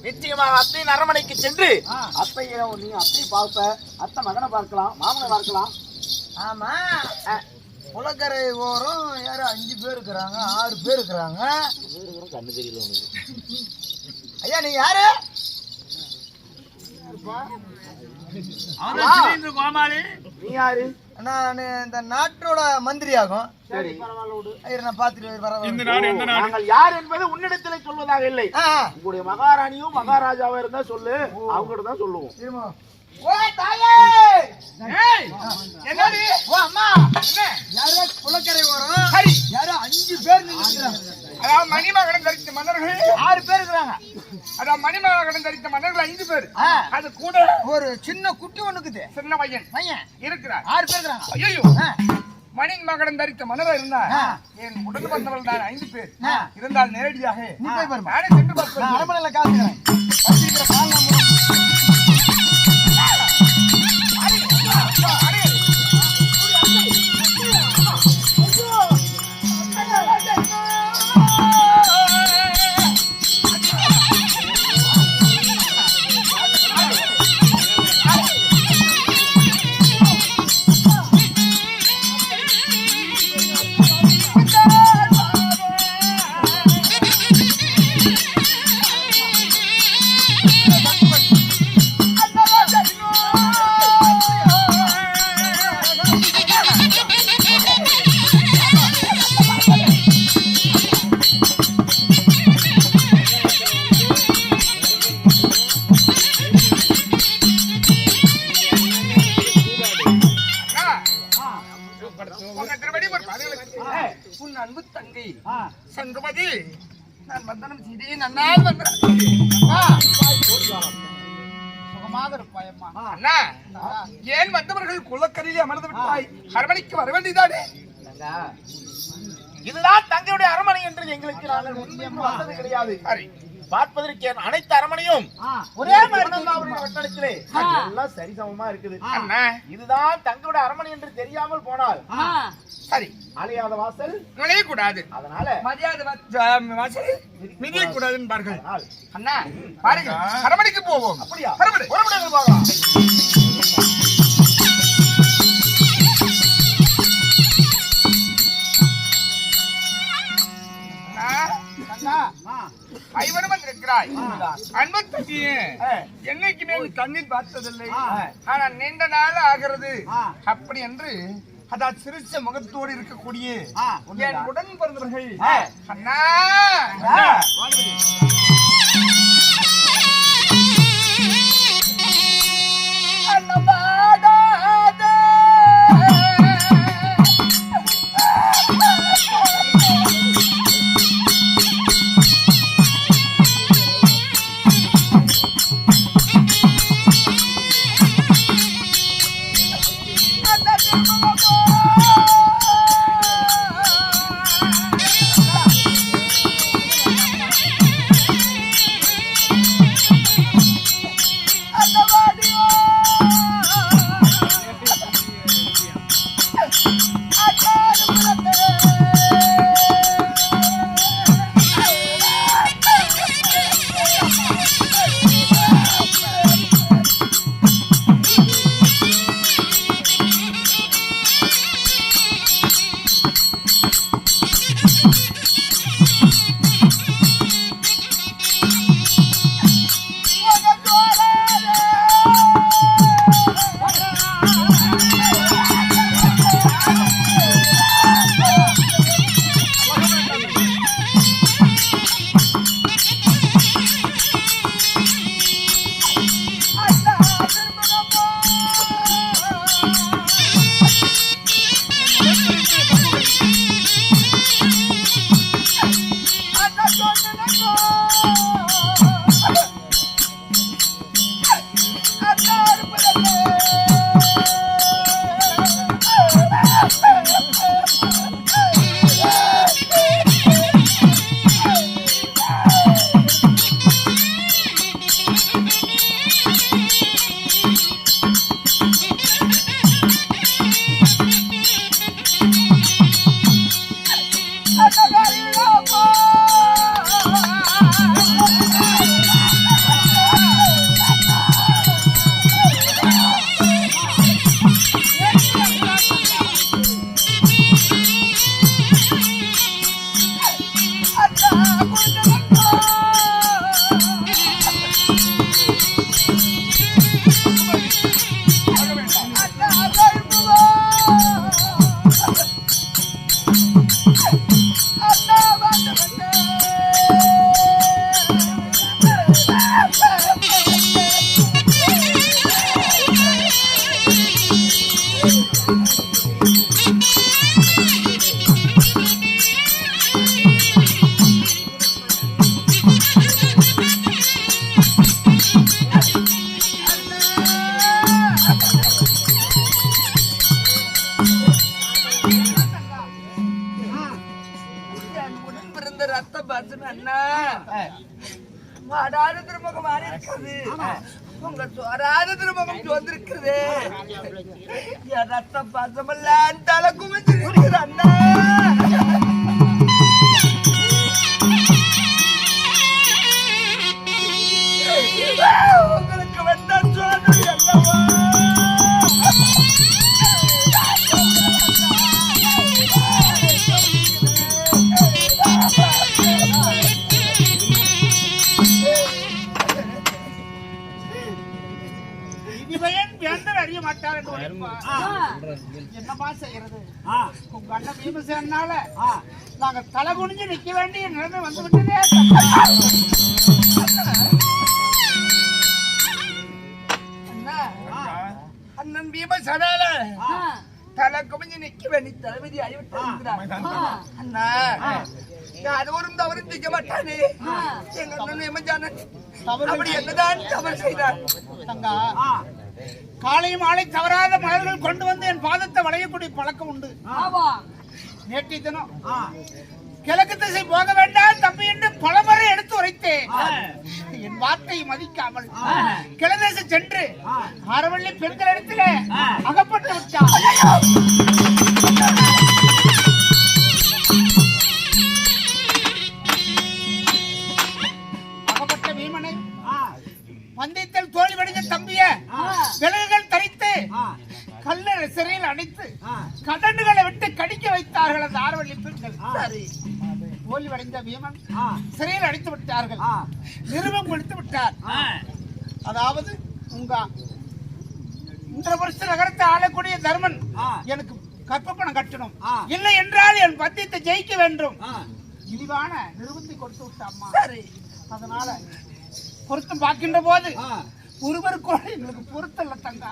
நிச்சயமாக அத்தையின் அரண்மனைக்கு சென்று அத்தையை நீ அத்தை பார்ப்ப, அத்தை மகனை பார்க்கலாம், மாமனை பார்க்கலாம். ஆமா, குளக்கரை ஓரம் யாரு 5 பேர் இருக்கிறாங்க, 6 பேர் இருக்கிறாங்க. கண்ணு தெரியல உனக்கு. ஐயா நீங்க யாரு? கோமாளி. நீ யாரு? நான் இந்த நாட்டோட மந்திரி ஆகும். சரி, நான் பாத்துட்டு நாங்கள் யார் என்பது உன்னிடத்திலே சொல்வதாக இல்லை. உங்களுடைய மகாராணியும் மகாராஜாவா இருந்தா சொல்லு, அவங்ககிட்ட தான் சொல்லுவோம். ஓ தாயே, என்னடி? ஓ அம்மா, யாரோ குளக்கரை ஓரம் யாரோ 5 பேர் நிக்கிறாங்க. அதாவது மணிமகடம் தரித்த மன்னர்கள் 6 பேர் இருக்கிறாங்க. அதாவது மணிமகடம் தரித்த மன்னர்கள் 5 பேர். அது கூட ஒரு சின்ன குட்டி ஒண்ணுக்குது, சின்ன பையன் இருக்கிறார். 6 பேர் இருக்கிறாங்க. ஐயோ, மணிமகடம் தரித்த மன்னர்கள் இருந்தா என் உடன் வந்தவர்கள் தான் 5 பேர் இருந்தால் நேரடியாக நீ போய் பாருமா, நானே சென்று பார்ப்பேன். அரண்மனையில காத்துக்கிறேன். உன் அன்பு தங்கை சங்குமதி நான் வந்தனம் செய்தே நன்னால் வந்தேன். சுகமாக இருப்பாயம்மா. அண்ணா, ஏன் வந்தவர்கள் குளக்கரையிலே அமர்ந்து விட்டாய்? அரண்மனைக்கு வர வேண்டியதானே? இதுதான் தங்களுடைய அரண்மனை என்று எங்களுக்கு நாங்கள் வந்தது கிடையாது. பார்ப்பதற்கு அனைத்து அரண்மனையும் ஒரே வட்டத்திலே எல்லாம் சரிசமமா இருக்குது. இதுதான் தங்களுடைய அரண்மனை என்று தெரியாமல் போனால் சரி, அலையாத வாசல் நுழைய கூடாது, அதனால மரியாதை வாசல் மிதிய கூடாது என்பார்கள். அண்ணா பாருங்க, அரண்மனைக்கு போவோம். அப்படியா? புறப்படுங்கள், போகலாம். ஐவரும் வந்திருக்கிறாய். அன்பு தங்கியே, என்னைக்குமே கண்ணில் பார்த்ததில்லை. ஆனா நீண்ட நாள் ஆகிறது. அப்படி என்று அதான் சிரிச்ச முகத்தோடு இருக்கக்கூடிய என் உடன் பிறந்தவர்கள். அண்ணா, ரத்த பாசன அண்ணா மாடாத திருமுகம் மாறி இருக்குது உங்க சோறாத திருமுகம் வந்திருக்குது என் ரத்த பாசமெல்லாம் தலை குமிஞ்சிருக்குது அண்ணா உங்களுக்கு வந்தா சோறு அல்லவா அறிய மாட்டார் என்னமா செய்யறது உங்க அண்ணன் பீமசேனால நாங்க தலை குனிஞ்சு நிக்க வேண்டிய நிலைமை வந்து விட்டதே அண்ணன் பீமசேனால தலை குனிஞ்சு நிக்க வேண்டிய தளபதி அறிவிட்டார் அண்ணா அது ஒரு தவறு செய்ய மாட்டானே எங்க அண்ணன் எமஞ்சானன் அப்படி என்னதான் தவறு செய்தார் தங்கா காலை மாலை தவறாத மலர்கள் கொண்டு வந்து என் பாதத்தை வளையக்கூடிய பழக்கம் உண்டு நேற்றைய தினம் கிழக்கு திசை போக வேண்டாம் தம்பி என்று பலமுறை எடுத்து உரைத்தேன் என் வார்த்தையை மதிக்காமல் கிழக்கு சென்று ஆரவள்ளி பெண்கள் இடத்துல அகப்பட்டு விட்டார் அகப்பட்ட வீமனை பந்தயத்தில் தோல்வி அடைந்த தம்பிய விலகுகள் தரித்து கல்லறை சிறையில் அடைத்து கடன்களை விட்டு கடிக்க வைத்தார்கள் அந்த ஆரவள்ளி பெண்கள் தோல்வி அடைந்த வீமன் சிறையில் அடைத்து விட்டார்கள் நிருபம் கொடுத்து விட்டார் அதாவது உங்க இந்திரபுரஸ்த நகரத்தை ஆளக்கூடிய தர்மன் எனக்கு கற்பப்பணம் கட்டணும் இல்லை என்றால் என் பந்தயத்தை ஜெயிக்க வேண்டும் இழிவான நிருபத்தை கொடுத்து விட்டாம்மா அதனால பொருத்தம் பார்க்கின்ற போது ஒருவர் கூட எங்களுக்கு பொருத்தல்ல தங்கா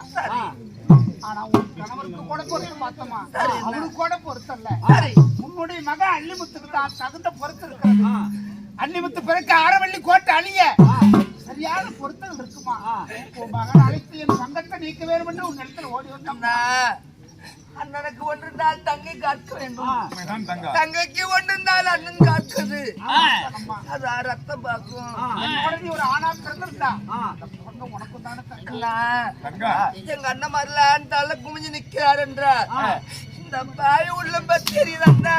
ஆனா உன் கணவருக்கு கூட பொருத்தம் பார்த்தோமா அவருக்கு கூட பொருத்தல்ல உன்னுடைய மகன் அள்ளிமுத்துக்கு தான் தகுந்த பொருத்தம் இருக்கிறது அள்ளிமுத்து பிறக்க ஆரவள்ளி கோட்டை அழிய சரியான பொருத்தம் இருக்குமா உன் மகன் அழைத்து என் சங்கத்தை நீக்க வேண்டும் என்று உன் இடத்துல ஓடி வந்தோம்னா அண்ணனுக்கு ஒன்றிருந்தால் தங்கை காக்க வேண்டும் தங்கைக்கு ஒன்றிருந்தால் அண்ணன் காக்குது அது ரத்தம் பார்க்கும் ஒரு ஆணா பிறந்திருந்தா உனக்கும் தானே எங்க அண்ணன் மாதிரிலாம் தலை குமிஞ்சு நிக்கிறார் என்றார் இந்த பாய் உள்ள பத்தேரியதா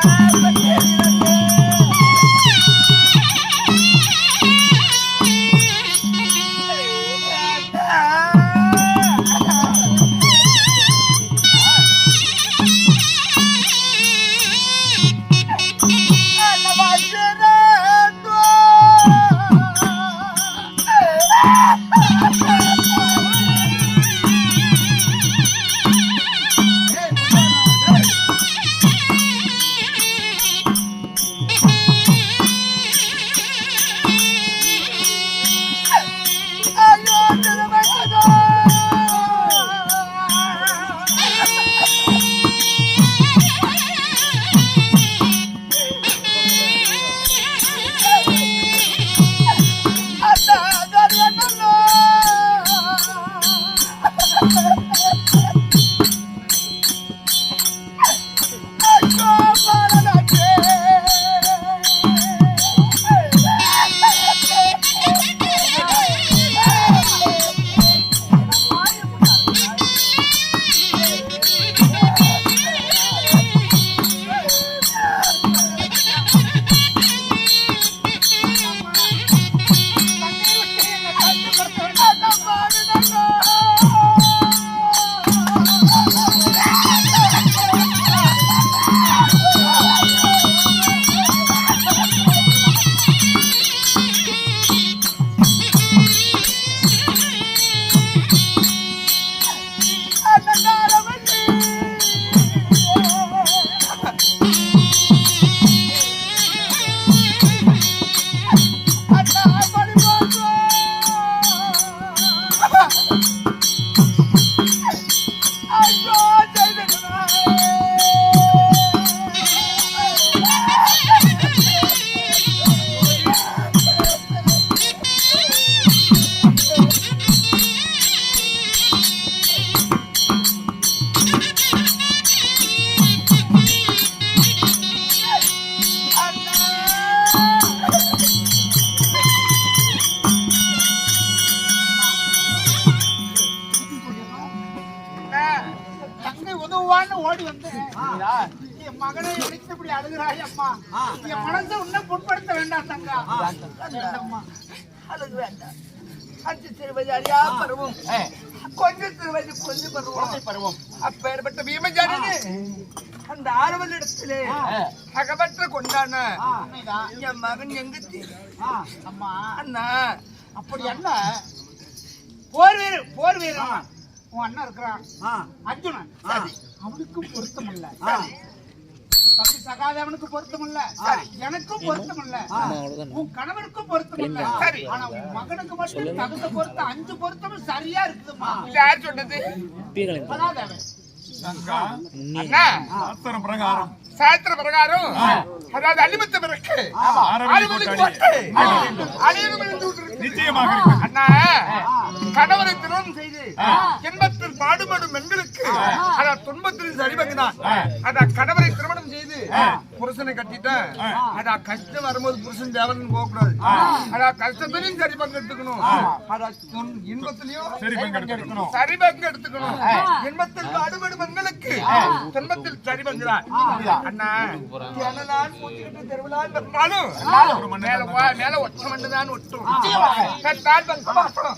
வந்து என் மகனை எடுத்து இப்படி அழுகிறாய் அம்மா. என் மனசை இன்னும் புண்படுத்த வேண்டாம் தங்கா. வேண்டாம்மா. அதுக்கு வேண்டாம். அஞ்சு சிறுவயது அறியா பருவம், கொஞ்சம் சிறுவயது கொஞ்சம் பருவம். அப்பேற்பட்ட பீமஜானே அந்த ஆரவல் இடத்திலே அகபற்ற கொண்டான என் மகன் எங்கத்தி அம்மா அண்ணா. அப்படி அல்ல. போர் வீரன் உன் அண்ணன் இருக்கிறான் அர்ஜுனன். அவனுக்கும் பொருத்தம் இல்ல. தம்பி சகாதேவனுக்கு பொருத்தம் இல்ல. எனக்கும் பொருத்தம் இல்ல. உன் கணவனுக்கும் பொருத்தம் இல்ல. ஆனா உன் மகனுக்கு மட்டும் தகுந்த பொருத்தம் 5 பொருத்தமும் சரியா இருக்குதுமா. யார் சொன்னது? சகாதேவன். அண்ணா சாஸ்திர பிரகாரம் அதாவது அலிமத்த பிறகு நிச்சயமாக அண்ணா கணவரை திருமணம் செய்து இன்பத்தில் பாடுபடும் பெண்களுக்கு அதான் துன்பத்தில் சரிபங்குதான். அதான் கணவரை திருமணம் செய்து புருஷனை கட்டிட்டேன். அதான் கஷ்டம் வரும்போது புருஷன் தேவன் போகக்கூடாது. அதான் கஷ்டத்திலையும் சரி பங்கு எடுத்துக்கணும். அதான் இன்பத்திலையும் சரி பங்கு எடுத்துக்கணும். இன்பத்தில் பாடுபடும் பெண்களுக்கு துன்பத்தில் சரி பங்குதான். அண்ணா ஜனலான் மூச்சிட்டு தெருவிலான் பெருமாளும் மேல ஒற்ற மண்டுதான் ஒட்டும். கட்டால் பங்கு பாசம்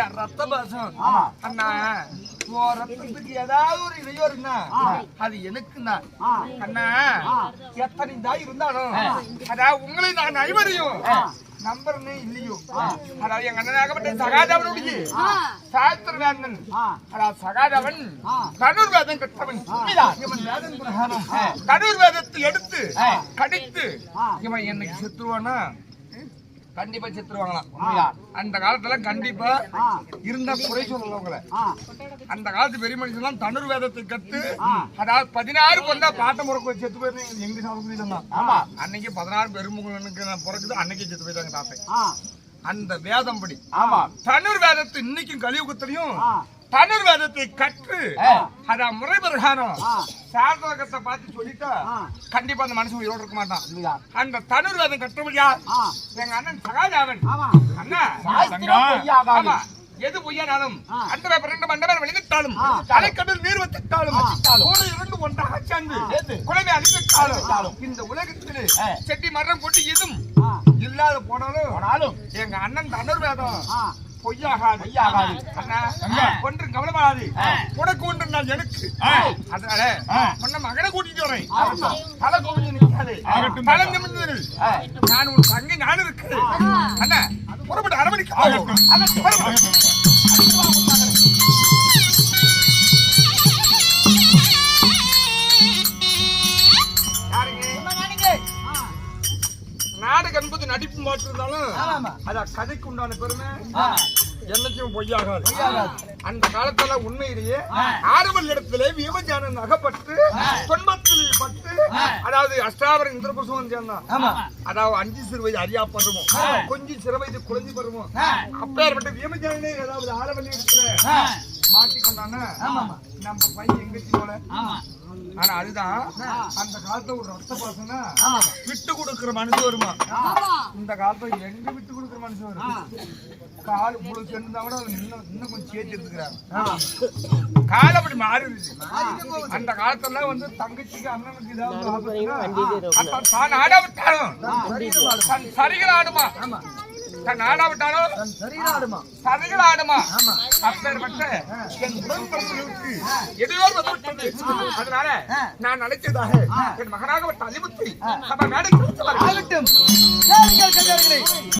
என் ரத்த பாசம். அண்ணா உன் ரத்தத்துக்கு ஏதாவது ஒரு இடையூறுனா அது எனக்கு தான். அண்ணா எத்தனை தான் இருந்தாலும் அதாவது உங்களை நான் ஐவரையும் நம்பர்னே இல்லையோ. அதாவது எங்க அண்ணனாகப்பட்ட சகாதவனுடைய சாஸ்திரவேந்தன் அதாவது சகாதவன் கனூர் வேதம் கற்றவன். இவன் வேதன் பிரகாரம் கனூர் வேதத்தை எடுத்து கடித்து இவன் என்னைக்கு செத்துருவானா கண்டிப்பா செத்துருவாங்களாம். அந்த காலத்துல கண்டிப்பா இருந்த குறை சொல்லவங்கள அந்த காலத்து பெரிய மனுஷன் தனுர் வேதத்தை கத்து அதாவது 16 கொண்டா பாட்ட முறைக்கு செத்து போயிருந்தேன். எங்க சாப்பிட்டு அன்னைக்கு 16 பெருமுகனுக்கு நான் பிறக்குது அன்னைக்கு செத்து போயிட்டாங்க தாத்தன். அந்த வேதம் படி தனுர் வேதத்தை இன்னைக்கும் கலியுகத்திலையும் தனுர் வேதத்தை கற்று அதான் முறை பிரகாரம் சாதகத்தை பார்த்து சொல்லிட்டா கண்டிப்பா அந்த மனுஷன் உயிரோடு இருக்க மாட்டான். அந்த தனுர் வேதம் கற்றபடியா எங்க அண்ணன் சகாதேவன் அண்ணா ஆமா எது பொய்யானாலும் அந்த பிறந்த மண்டபம் வெளியிட்டாலும் தலைக்கடல் நீர் வத்திட்டாலும் இரண்டு ஒன்றாக சேர்ந்து குழந்தை அழித்தாலும் இந்த உலகத்திலே செட்டி மரம் கொண்டு எதுவும் இல்லாத போனாலும் எங்க அண்ணன் தனுர் வேதம் பொய்யாகாது. ஒன்றும் கவலைப்படாது. உனக்கு ஒன்று நான் எனக்கு. அதனால உன்ன மகனை கூட்டிட்டு வரேன். தலை கோவிஞ்சு நிற்காது. தலை நிமிர்ந்து நான் உன் தங்கை நான் இருக்கிறேன். அண்ணா புறப்பட்டு அரவணைக்கு நாடகம் என்பது நடிப்பு மாற்றிருந்தாலும் அதான் கதைக்கு உண்டான பெருமை என்னைக்கும் பொய்யாகாது. அந்த காலத்துல உண்மையிலேயே ஆறுவல் இடத்திலே விமஜானன் அகப்பட்டு தொன்மத்தில் பட்டு அதாவது அஷ்டாவர இந்திரபுருஷன் சேர்ந்தான். அதாவது 5 சிறு வயது அறியா பருவம் கொஞ்சம் சிறு வயது குழந்தை பருவம் அப்பேற்பட்ட விமஜானே ஏதாவது ஆறுவல் இடத்துல மாட்டிக்கொண்டான நம்ம பையன் எங்கச்சி போல. ஆனா அதுதான் அந்த காலத்துல ஒரு ரத்த பாசம்னா விட்டு கொடுக்கிற மனுஷன் வருமா. இந்த காலத்துல எங்க விட்டு கொடுக்கிற மனுஷன் வரும். கால் இவ்வளவு சேர்ந்தா கூட இன்னும் கொஞ்சம் சேர்த்து எடுத்துக்கிறாங்க. கால் அப்படி மாறிடுச்சு. அந்த காலத்துல வந்து தங்கச்சிக்கு அண்ணனுக்கு இதாவது தான் ஆடாவிட்டாலும் தன் சரிகள் ஆடுமா. தன் ஆடாவிட்டாலும் சரிகள் ஆடுமா. அப்பேற்பட்ட என் உடன்பரப்புகளுக்கு எதிரோடு வந்துவிட்டது. அதனால நான் நினைச்சதாக என் மகனாக அலிமுத்தை நம்ம மேடைக்கு